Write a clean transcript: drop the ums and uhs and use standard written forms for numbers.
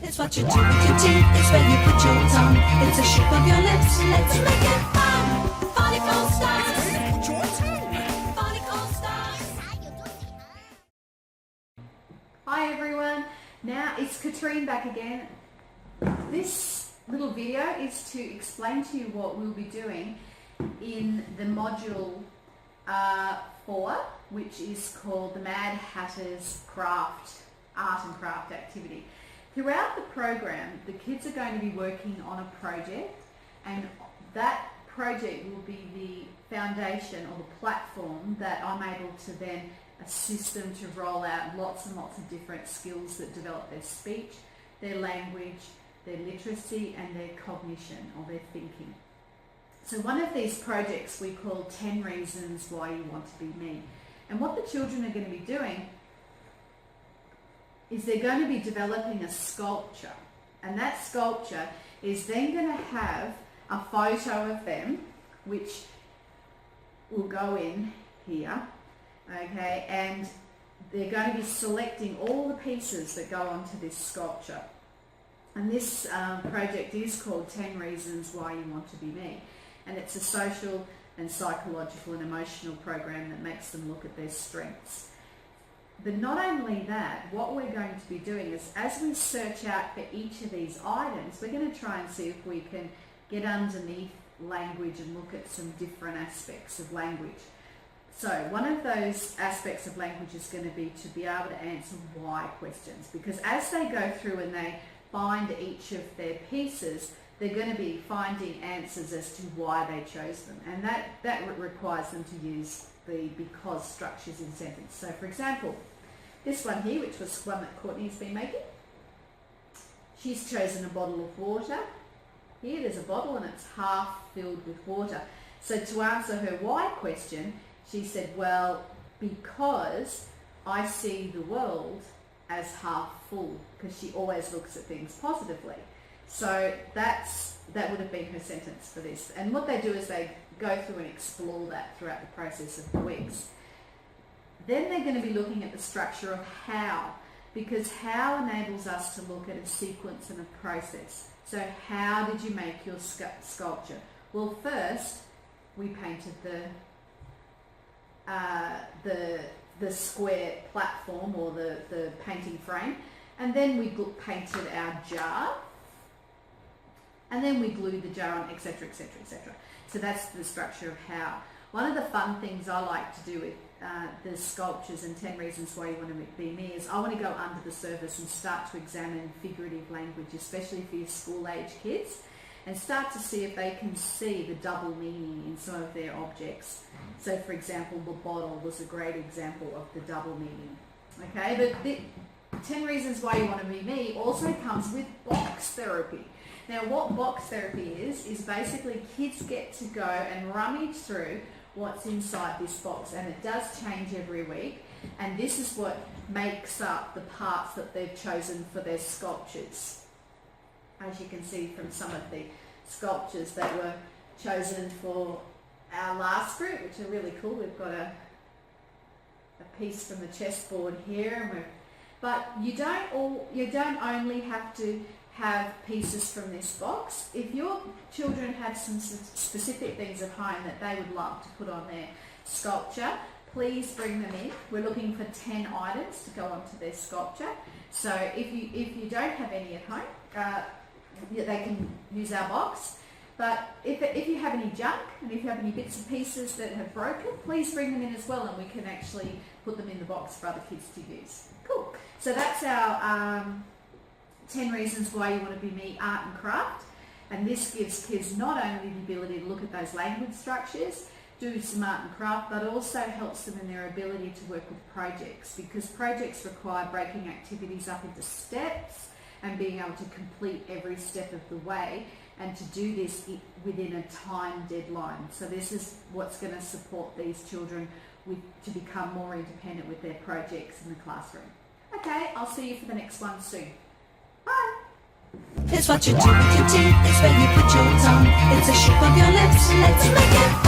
It's what you do with your teeth, it's where you put your tongue. It's the shape of your lips, let's make it fun. Phonic All Stars. Phonic All Stars. Hi everyone, now it's Katrine back again. This little video is to explain to you what we'll be doing in the module 4, which is called the Mad Hatter's Art and Craft Activity. Throughout the program, the kids are going to be working on a project, and that project will be the foundation or the platform that I'm able to then assist them to roll out lots and lots of different skills that develop their speech, their language, their literacy and their cognition or their thinking. So one of these projects we call 10 Reasons Why You Want to Be Me. And what the children are going to be doing is they're going to be developing a sculpture. And that sculpture is then going to have a photo of them, which will go in here, okay, and they're going to be selecting all the pieces that go onto this sculpture. And this project is called 10 Reasons Why You Want to Be Me. And it's a social and psychological and emotional program that makes them look at their strengths. But not only that, what we're going to be doing is, as we search out for each of these items, we're going to try and see if we can get underneath language and look at some different aspects of language. So one of those aspects of language is going to be able to answer why questions, because as they go through and they find each of their pieces, they're going to be finding answers as to why they chose them, and that requires them to use the because structures in sentence. So for example, this one here, which was one that Courtney's been making, she's chosen a bottle of water. Here there's a bottle and it's half filled with water. So to answer her why question, she said, well, because I see the world as half full, because she always looks at things positively. So that would have been her sentence for this. And what they do is they go through and explore that throughout the process of the weeks. Then they're going to be looking at the structure of how, because how enables us to look at a sequence and a process. So how did you make your sculpture? Well, first we painted the square platform or the painting frame, and then we painted our jar, and then we glued the jar on, etc, etc, etc. So that's the structure of how. One of the fun things I like to do with the sculptures and 10 Reasons Why You Want to Be Me is I want to go under the surface and start to examine figurative language, especially for your school-age kids, and start to see if they can see the double meaning in some of their objects. So for example, the bottle was a great example of the double meaning. Okay, but the 10 Reasons Why You Want to Be Me also comes with box therapy. Now what box therapy is basically kids get to go and rummage through what's inside this box, and it does change every week, and this is what makes up the parts that they've chosen for their sculptures. As you can see from some of the sculptures that were chosen for our last group, which are really cool. We've got a piece from the chessboard here, but you don't only have to have pieces from this box. If your children have some specific things at home that they would love to put on their sculpture, please bring them in. We're looking for 10 items to go onto their sculpture. So if you don't have any at home, they can use our box. But if you have any junk and if you have any bits and pieces that have broken, please bring them in as well, and we can actually put them in the box for other kids to use. Cool. So that's our 10 Reasons Why You Want to Be Me art and craft, and this gives kids not only the ability to look at those language structures, do some art and craft, but also helps them in their ability to work with projects, because projects require breaking activities up into steps and being able to complete every step of the way, and to do this within a time deadline. So this is what's going to support these children to become more independent with their projects in the classroom. Okay, I'll see you for the next one soon. Bye. It's what you do with your teeth, it's where you put your tongue. It's the shape of your lips, let's make it